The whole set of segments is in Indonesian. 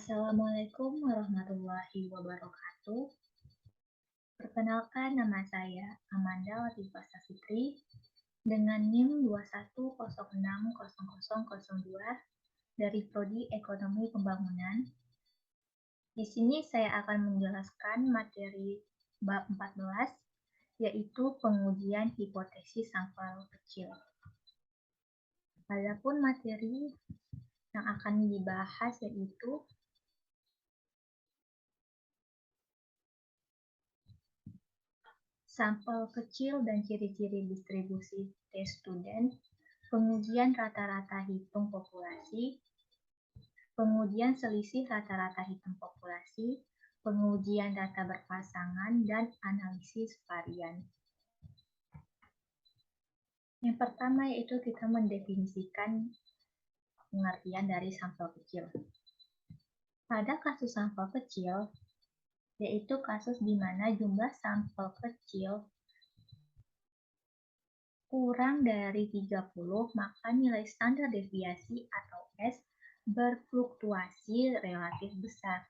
Assalamualaikum warahmatullahi wabarakatuh. Perkenalkan, nama saya Amanda Latifah Safitri dengan NIM 21060002 dari Prodi Ekonomi Pembangunan. Di sini saya akan menjelaskan materi bab 14, yaitu pengujian hipotesis sampel kecil. Adapun materi yang akan dibahas yaitu sampel kecil dan ciri-ciri distribusi tes student, pengujian rata-rata hitung populasi, pengujian selisih rata-rata hitung populasi, pengujian data berpasangan, dan analisis varian. Yang pertama yaitu kita mendefinisikan pengertian dari sampel kecil. Pada kasus sampel kecil, yaitu kasus di mana jumlah sampel kecil kurang dari 30, maka nilai standar deviasi atau S berfluktuasi relatif besar.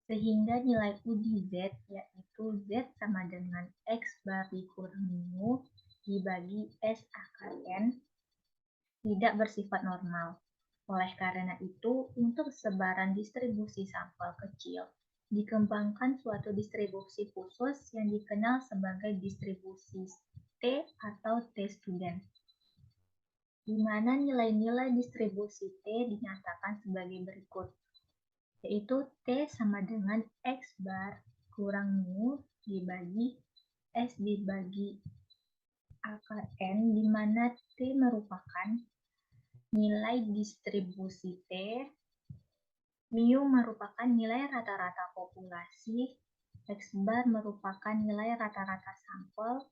Sehingga nilai uji Z, yaitu Z sama dengan X bar dikurangi mu dibagi S akar N, tidak bersifat normal. Oleh karena itu, untuk sebaran distribusi sampel kecil, dikembangkan suatu distribusi khusus yang dikenal sebagai distribusi T atau T student, di mana nilai-nilai distribusi T dinyatakan sebagai berikut, yaitu T sama dengan X bar kurang mu dibagi S dibagi akar N, di mana T merupakan nilai distribusi T, mu merupakan nilai rata-rata populasi, X bar merupakan nilai rata-rata sampel,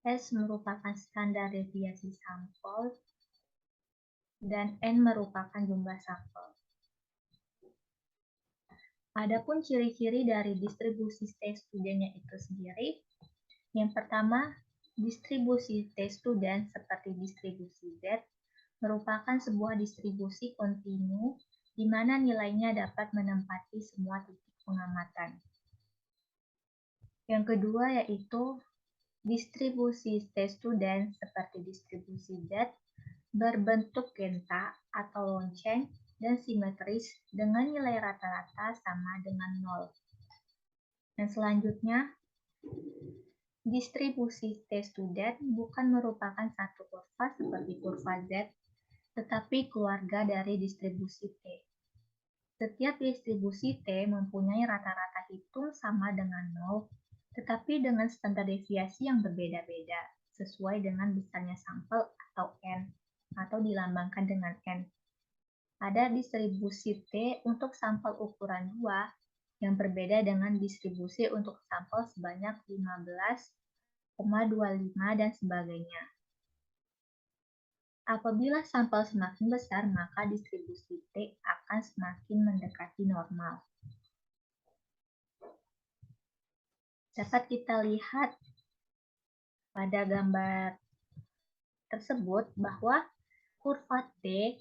S merupakan standar deviasi sampel, dan N merupakan jumlah sampel. Adapun ciri-ciri dari distribusi T studentnya itu sendiri, yang pertama, distribusi T student seperti distribusi Z merupakan sebuah distribusi kontinu di mana nilainya dapat menempati semua titik pengamatan. Yang kedua yaitu distribusi T student seperti distribusi Z berbentuk genta atau lonceng dan simetris dengan nilai rata-rata sama dengan 0. Dan selanjutnya, distribusi T student bukan merupakan satu kurva seperti kurva Z, tetapi keluarga dari distribusi T. Setiap distribusi T mempunyai rata-rata hitung sama dengan 0, tetapi dengan standar deviasi yang berbeda-beda, sesuai dengan besarnya sampel atau N, atau dilambangkan dengan N. Ada distribusi T untuk sampel ukuran 2, yang berbeda dengan distribusi untuk sampel sebanyak 15,25 dan sebagainya. Apabila sampel semakin besar, maka distribusi T akan semakin mendekati normal. Dapat kita lihat pada gambar tersebut bahwa kurva T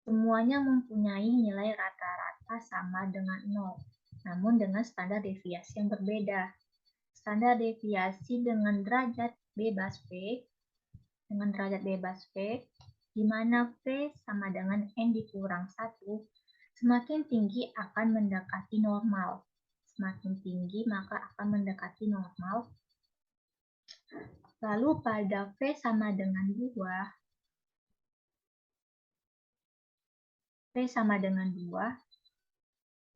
semuanya mempunyai nilai rata-rata sama dengan 0, namun dengan standar deviasi yang berbeda. Standar deviasi dengan derajat bebas P, di mana P sama dengan N dikurang 1, semakin tinggi akan mendekati normal. Semakin tinggi maka akan mendekati normal. Lalu pada V sama dengan 2,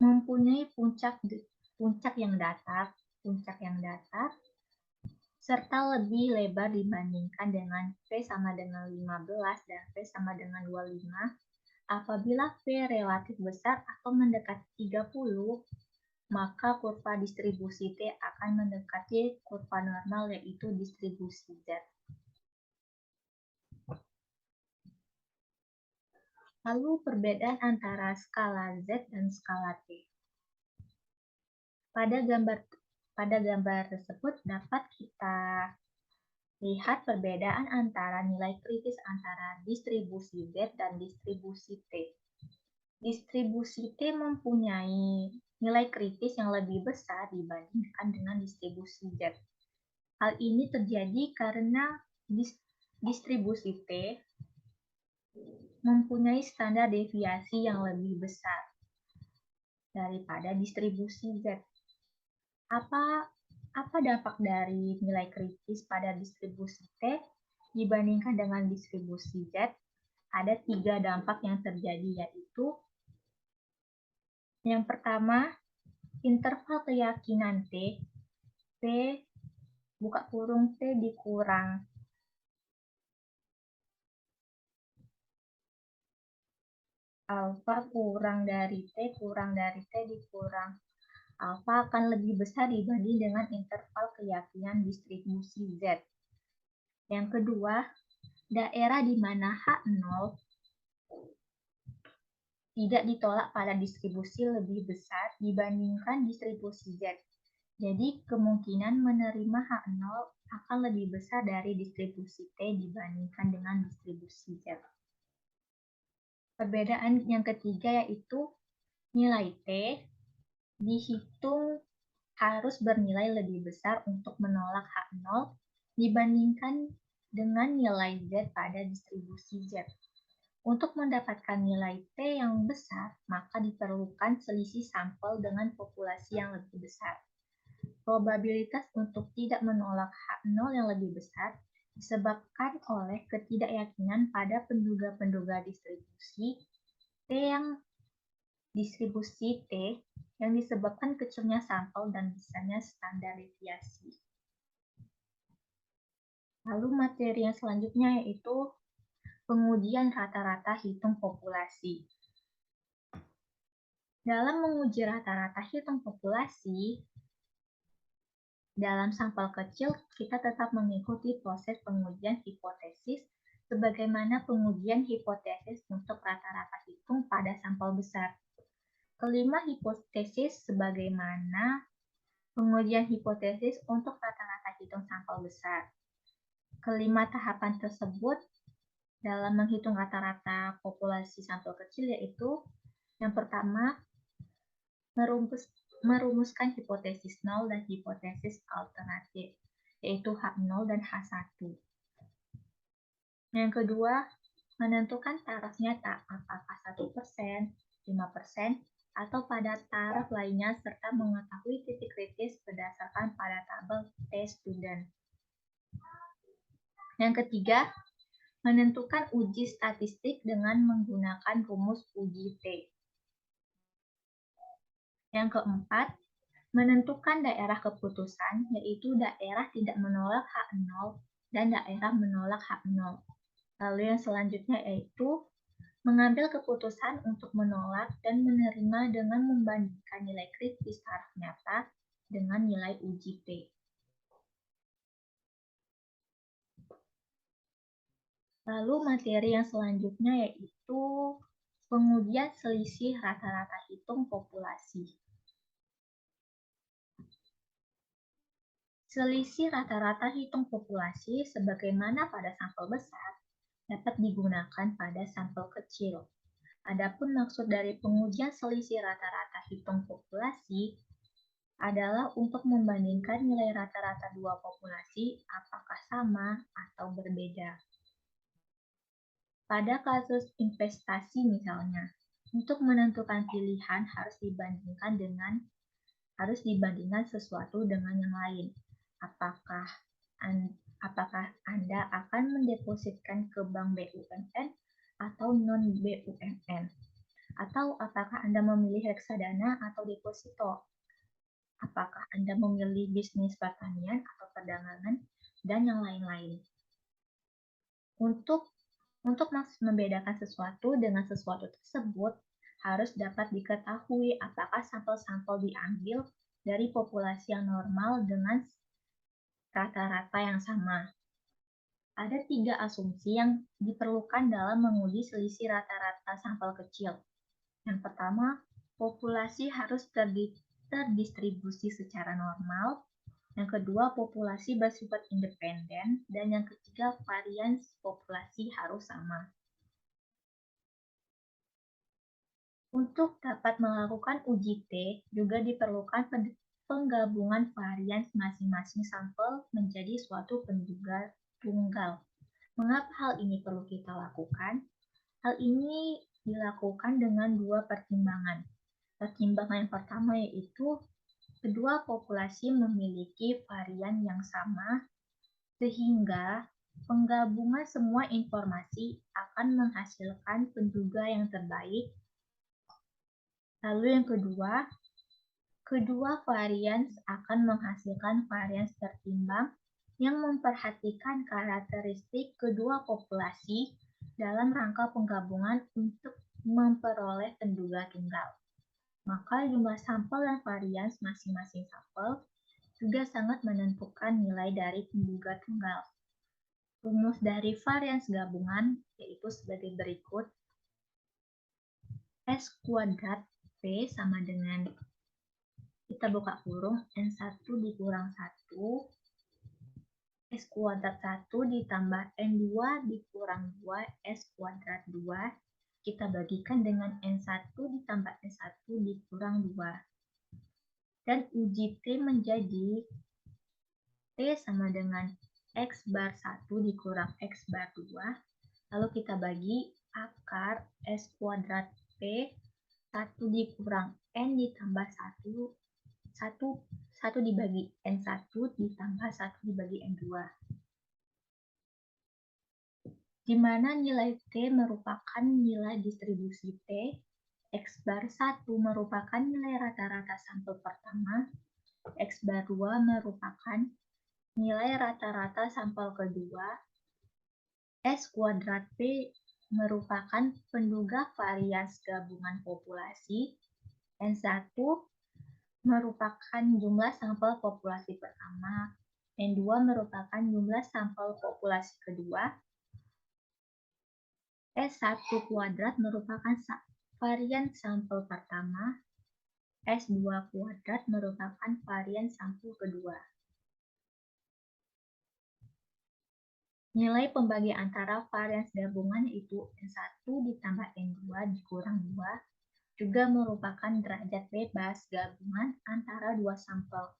mempunyai puncak yang datar, serta lebih lebar dibandingkan dengan V sama dengan 15 dan V sama dengan 25. Apabila V relatif besar atau mendekati 30, maka kurva distribusi T akan mendekati kurva normal, yaitu distribusi Z. Lalu perbedaan antara skala Z dan skala T. Pada gambar tersebut dapat kita lihat perbedaan antara nilai kritis antara distribusi Z dan distribusi T. Distribusi T mempunyai nilai kritis yang lebih besar dibandingkan dengan distribusi Z. Hal ini terjadi karena distribusi T mempunyai standar deviasi yang lebih besar daripada distribusi Z. Apa dampak dari nilai kritis pada distribusi T dibandingkan dengan distribusi Z? Ada 3 dampak yang terjadi, yaitu yang pertama, interval keyakinan T buka kurung T dikurang alfa kurang dari T dikurang alfa akan lebih besar dibanding dengan interval keyakinan distribusi Z. Yang kedua, daerah di mana H0 tidak ditolak pada distribusi lebih besar dibandingkan distribusi Z. Jadi, kemungkinan menerima H0 akan lebih besar dari distribusi T dibandingkan dengan distribusi Z. Perbedaan yang ketiga yaitu nilai T dihitung harus bernilai lebih besar untuk menolak H0 dibandingkan dengan nilai Z pada distribusi Z. Untuk mendapatkan nilai T yang besar, maka diperlukan selisih sampel dengan populasi yang lebih besar. Probabilitas untuk tidak menolak H0 yang lebih besar disebabkan oleh ketidakyakinan pada penduga-penduga distribusi T yang disebabkan kecilnya sampel dan besarnya standar deviasi. Lalu materi yang selanjutnya yaitu pengujian rata-rata hitung populasi. Dalam menguji rata-rata hitung populasi, dalam sampel kecil, kita tetap mengikuti proses pengujian hipotesis sebagaimana pengujian hipotesis untuk rata-rata hitung pada sampel besar. Kelima hipotesis sebagaimana pengujian hipotesis untuk rata-rata hitung sampel besar. Kelima tahapan tersebut dalam menghitung rata-rata populasi sampel kecil yaitu yang pertama, merumuskan hipotesis 0 dan hipotesis alternatif, yaitu H0 dan H1. Yang kedua, menentukan tarafnya apakah 1%, 5%, atau pada taraf lainnya serta mengetahui titik kritis berdasarkan pada tabel T-student. Yang ketiga, menentukan uji statistik dengan menggunakan rumus uji T. Yang keempat, menentukan daerah keputusan, yaitu daerah tidak menolak H0 dan daerah menolak H0. Lalu yang selanjutnya yaitu mengambil keputusan untuk menolak dan menerima dengan membandingkan nilai kritis taraf nyata dengan nilai uji T. Lalu materi yang selanjutnya yaitu pengujian selisih rata-rata hitung populasi. Selisih rata-rata hitung populasi sebagaimana pada sampel besar dapat digunakan pada sampel kecil. Adapun maksud dari pengujian selisih rata-rata hitung populasi adalah untuk membandingkan nilai rata-rata dua populasi apakah sama atau berbeda. Pada kasus investasi misalnya, untuk menentukan pilihan harus dibandingkan sesuatu dengan yang lain. Apakah Anda akan mendepositkan ke bank BUMN atau non-BUMN? Atau apakah Anda memilih reksadana atau deposito? Apakah Anda memilih bisnis pertanian atau perdagangan, dan yang lain-lain. Untuk membedakan sesuatu dengan sesuatu tersebut, harus dapat diketahui apakah sampel-sampel diambil dari populasi yang normal dengan rata-rata yang sama. Ada 3 asumsi yang diperlukan dalam menguji selisih rata-rata sampel kecil. Yang pertama, populasi harus terdistribusi secara normal. Yang kedua, populasi bersifat independen. Dan yang ketiga, varians populasi harus sama. Untuk dapat melakukan uji T, juga diperlukan penggabungan varian masing-masing sampel menjadi suatu penduga tunggal. Mengapa hal ini perlu kita lakukan? Hal ini dilakukan dengan dua pertimbangan. Pertimbangan yang pertama yaitu kedua populasi memiliki varian yang sama, sehingga penggabungan semua informasi akan menghasilkan penduga yang terbaik. Lalu yang kedua, kedua varian akan menghasilkan varian tertimbang yang memperhatikan karakteristik kedua populasi dalam rangka penggabungan untuk memperoleh penduga tunggal. Maka jumlah sampel dan varian masing-masing sampel juga sangat menentukan nilai dari penduga tunggal. Rumus dari varians gabungan yaitu sebagai berikut. S kuadrat P sama dengan, kita buka kurung, N1 dikurang 1, S kuadrat 1 ditambah N2 dikurang 2, S kuadrat 2, kita bagikan dengan N1 ditambah S1 dikurang 2. Dan uji T menjadi T sama dengan X bar 1 dikurang X bar 2. Lalu kita bagi akar S kuadrat P 1 dikurang N ditambah 1, 1 dibagi N1 ditambah 1 dibagi N2. Di mana nilai T merupakan nilai distribusi T, X bar 1 merupakan nilai rata-rata sampel pertama, X bar 2 merupakan nilai rata-rata sampel kedua, S kuadrat P merupakan penduga varians gabungan populasi, N1 merupakan jumlah sampel populasi pertama, N2 merupakan jumlah sampel populasi kedua, S1 kuadrat merupakan varian sampel pertama, S2 kuadrat merupakan varian sampel kedua. Nilai pembagi antara varians gabungan yaitu N1 ditambah N2 dikurang 2 juga merupakan derajat bebas gabungan antara dua sampel.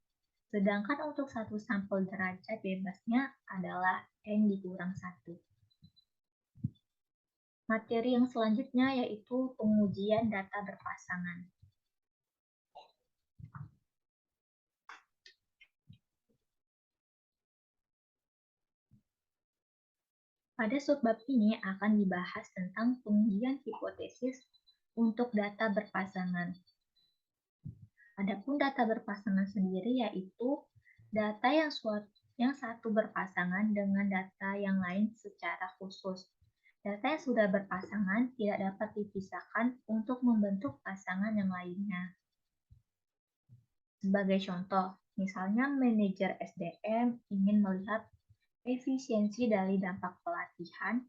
Sedangkan untuk satu sampel derajat bebasnya adalah N dikurang 1. Materi yang selanjutnya yaitu pengujian data berpasangan. Pada subbab ini akan dibahas tentang pengujian hipotesis untuk data berpasangan. Adapun data berpasangan sendiri yaitu data yang satu berpasangan dengan data yang lain secara khusus. Data yang sudah berpasangan tidak dapat dipisahkan untuk membentuk pasangan yang lainnya. Sebagai contoh, misalnya manajer SDM ingin melihat efisiensi dari dampak pelatihan,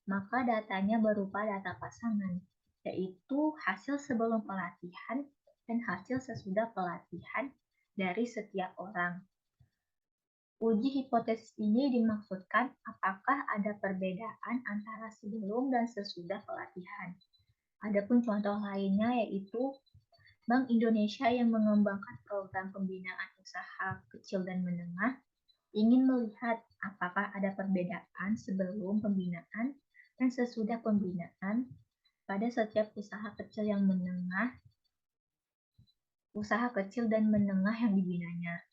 maka datanya berupa data pasangan, yaitu hasil sebelum pelatihan dan hasil sesudah pelatihan dari setiap orang. Uji hipotesis ini dimaksudkan apakah ada perbedaan antara sebelum dan sesudah pelatihan. Adapun contoh lainnya yaitu Bank Indonesia yang mengembangkan program pembinaan usaha kecil dan menengah ingin melihat apakah ada perbedaan sebelum pembinaan dan sesudah pembinaan pada setiap usaha kecil dan menengah yang dibinanya.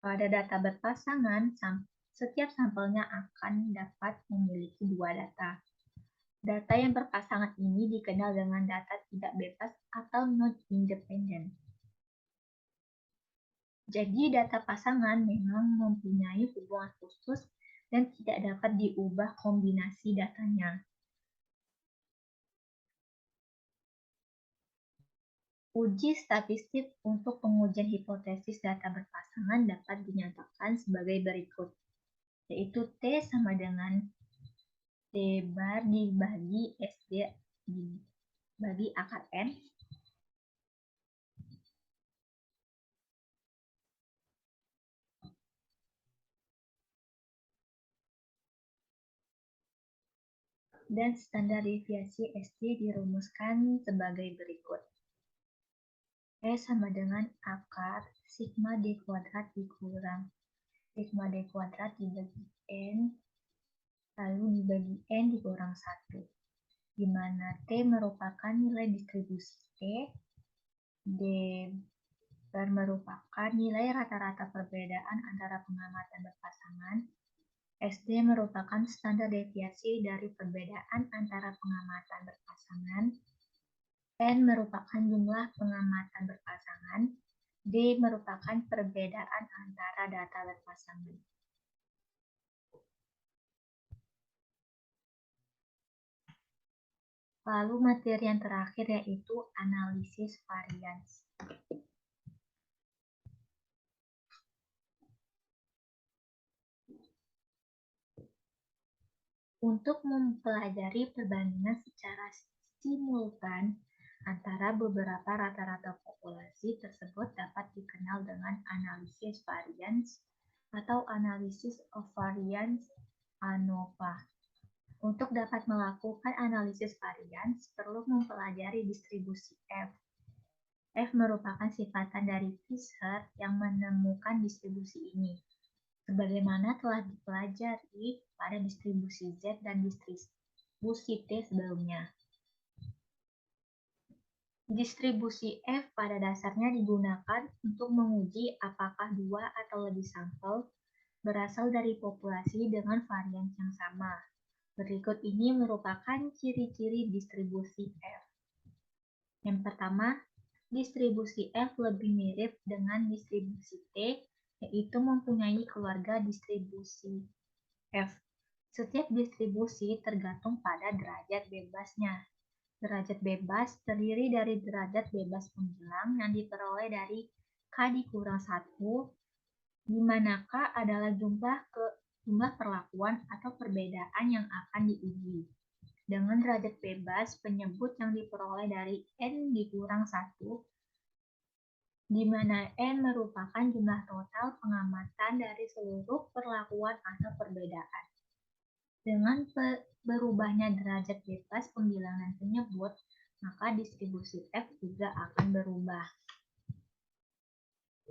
Pada data berpasangan, setiap sampelnya akan dapat memiliki dua data. Data yang berpasangan ini dikenal dengan data tidak bebas atau non-independent. Jadi data pasangan memang mempunyai hubungan khusus dan tidak dapat diubah kombinasi datanya. Uji statistik untuk pengujian hipotesis data berpasangan dapat dinyatakan sebagai berikut, yaitu T sama dengan T bar dibagi SD dibagi akar N. Dan standar deviasi SD dirumuskan sebagai berikut. E sama dengan akar sigma D kuadrat dikurang sigma D kuadrat dibagi N, lalu dibagi N dikurang 1, di mana T merupakan nilai distribusi T, D merupakan nilai rata-rata perbedaan antara pengamatan berpasangan, SD merupakan standar deviasi dari perbedaan antara pengamatan berpasangan, N merupakan jumlah pengamatan berpasangan, D merupakan perbedaan antara data berpasangan. Lalu materi yang terakhir yaitu analisis varians. Untuk mempelajari perbandingan secara simultan antara beberapa rata-rata populasi tersebut dapat dikenal dengan analisis varians atau analisis of variance ANOVA. Untuk dapat melakukan analisis varians, perlu mempelajari distribusi F. F merupakan sifatan dari Fisher yang menemukan distribusi ini, sebagaimana telah dipelajari pada distribusi Z dan distribusi T sebelumnya. Distribusi F pada dasarnya digunakan untuk menguji apakah dua atau lebih sampel berasal dari populasi dengan varian yang sama. Berikut ini merupakan ciri-ciri distribusi F. Yang pertama, distribusi F lebih mirip dengan distribusi T, yaitu mempunyai keluarga distribusi F. Setiap distribusi tergantung pada derajat bebasnya. Derajat bebas terdiri dari derajat bebas pembilang yang diperoleh dari K dikurang 1, di mana K adalah jumlah perlakuan atau perbedaan yang akan diuji, dengan derajat bebas penyebut yang diperoleh dari N dikurang 1, di mana N merupakan jumlah total pengamatan dari seluruh perlakuan atau perbedaan. Dengan berubahnya derajat bebas pembilang dan penyebut, maka distribusi F juga akan berubah.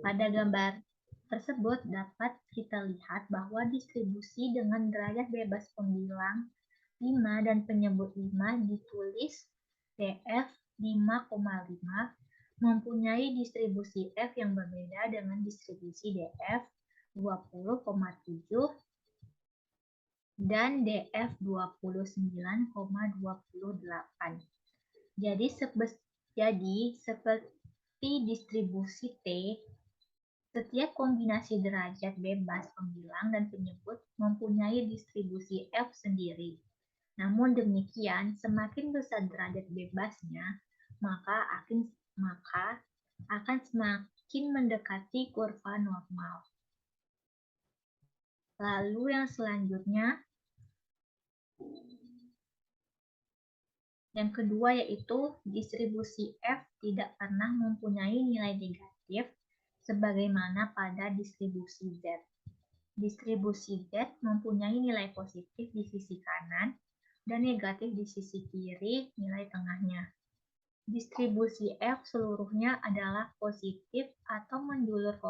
Pada gambar tersebut dapat kita lihat bahwa distribusi dengan derajat bebas pembilang 5 dan penyebut 5 ditulis DF 5,5 mempunyai distribusi F yang berbeda dengan distribusi DF 20,7 dan DF 29,28. Jadi seperti distribusi T, setiap kombinasi derajat bebas pembilang dan penyebut mempunyai distribusi F sendiri. Namun demikian, semakin besar derajat bebasnya, maka akan semakin mendekati kurva normal. Lalu yang selanjutnya, yang kedua yaitu distribusi F tidak pernah mempunyai nilai negatif sebagaimana pada distribusi Z. Distribusi Z mempunyai nilai positif di sisi kanan dan negatif di sisi kiri nilai tengahnya. Distribusi F seluruhnya adalah positif atau menjulur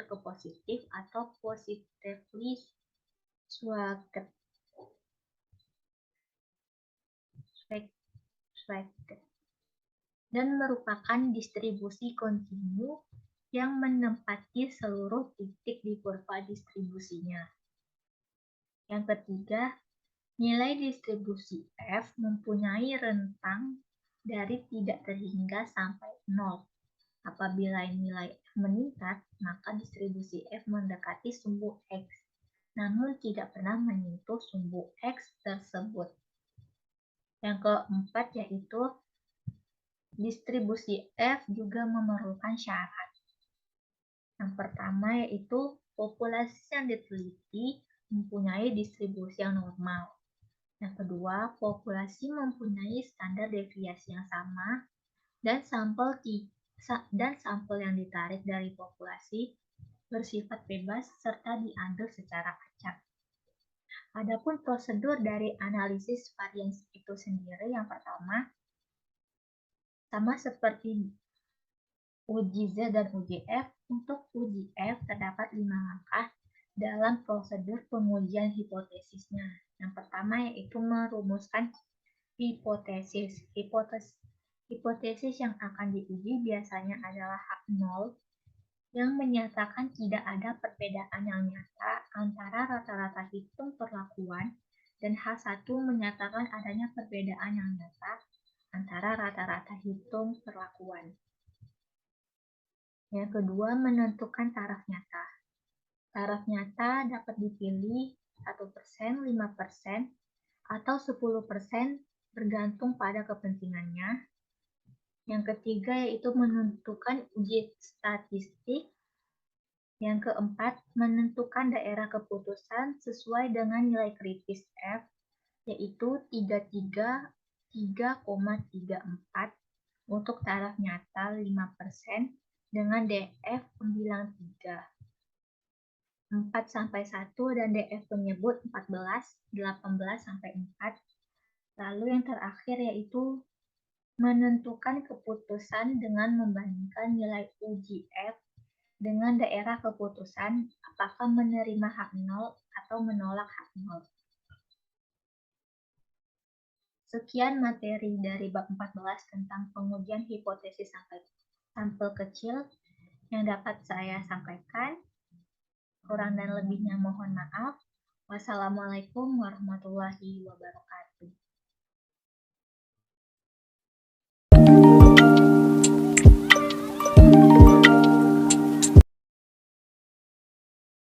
ke positif atau positively swaged dan merupakan distribusi kontinu yang menempati seluruh titik di kurva distribusinya. Yang ketiga, nilai distribusi F mempunyai rentang dari tidak terhingga sampai 0. Apabila nilai F meningkat, maka distribusi F mendekati sumbu X, namun tidak pernah menyentuh sumbu X tersebut. Yang keempat yaitu distribusi F juga memerlukan syarat. Yang pertama yaitu populasi yang diteliti mempunyai distribusi yang normal. Yang kedua, populasi mempunyai standar deviasi yang sama dan sampel yang ditarik dari populasi bersifat bebas serta diambil secara acak. Adapun prosedur dari analisis varians itu sendiri, yang pertama, sama seperti uji Z dan uji F, untuk uji F terdapat 5 langkah dalam prosedur pengujian hipotesisnya. Yang pertama yaitu merumuskan hipotesis. Hipotesis yang akan diuji biasanya adalah H0 yang menyatakan tidak ada perbedaan yang nyata antara rata-rata hitung perlakuan dan H1 menyatakan adanya perbedaan yang nyata antara rata-rata hitung perlakuan. Yang kedua, menentukan taraf nyata. Taraf nyata dapat dipilih 1%, 5%, atau 10% bergantung pada kepentingannya. Yang ketiga yaitu menentukan uji statistik. Yang keempat, menentukan daerah keputusan sesuai dengan nilai kritis F, yaitu 3,34 untuk taraf nyata 5% dengan DF pembilang 3. 4-1 dan DF penyebut 14, 18-4. Lalu yang terakhir yaitu menentukan keputusan dengan membandingkan nilai uji F dengan daerah keputusan apakah menerima H0 atau menolak H0. Sekian materi dari bab 14 tentang pengujian hipotesis sampel kecil yang dapat saya sampaikan. Kurang dan lebihnya mohon maaf. Wassalamualaikum warahmatullahi wabarakatuh.